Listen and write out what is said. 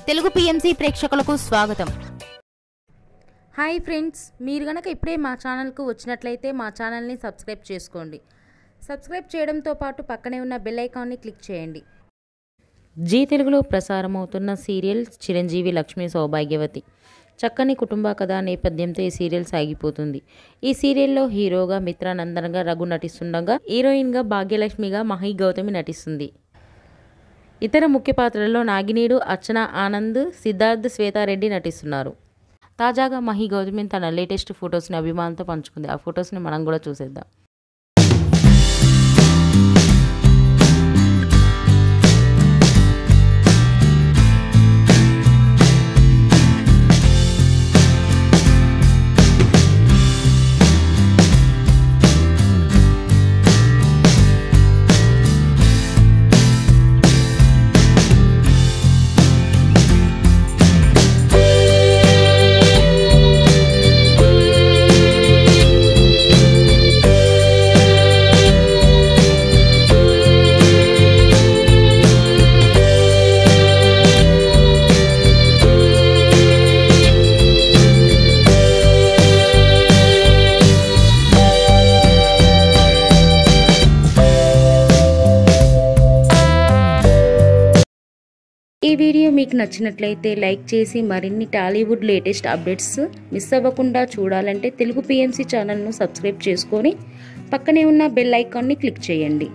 Telugu PMC ప్రేక్షకులకు స్వాగతం. Hi friends, మీరు గనక ఇప్పుడే మా ఛానల్కు వచ్చినట్లయితే మా ఛానల్ని సబ్స్క్రైబ్ చేసుకోండి. సబ్స్క్రైబ్ చేయడంతో పాటు పక్కనే ఉన్న బెల్ ఐకాన్ని క్లిక్ చేయండి. జీ తెలుగులో ప్రసారమవుతున్న సీరియల్ చిరంజీవి లక్ష్మీ సౌభాగ్యవతి. చక్కని కుటుంబ కథ నేపథ్యంతో ఈ సీరియల్ సాగిపోతుంది. ఈ సీరియల్లో హీరోగా మిత్రానందన్గా రఘు నటిస్తుండగా, హీరోయిన్గా భాగ్యలక్ష్మిగా మహి గౌతమి నటిస్తుంది. ఇతర ముఖ్య పాత్రల్లో నాగినీడు, అర్చన ఆనంద్, సిద్ధార్థ్, శ్వేతారెడ్డి నటిస్తున్నారు. తాజాగా మహి గౌతమి తన లేటెస్ట్ ఫొటోస్ని అభిమానులతో పంచుకుంది. ఆ ఫొటోస్ని మనం కూడా చూసేద్దాం. ఈ వీడియో మీకు నచ్చినట్లయితే లైక్ చేసి మరిన్ని టాలీవుడ్ లేటెస్ట్ అప్డేట్స్ మిస్ అవ్వకుండా చూడాలంటే తెలుగు పిఎంసి ఛానల్ను సబ్స్క్రైబ్ చేసుకొని పక్కనే ఉన్న బెల్ ఐకాన్ని క్లిక్ చేయండి.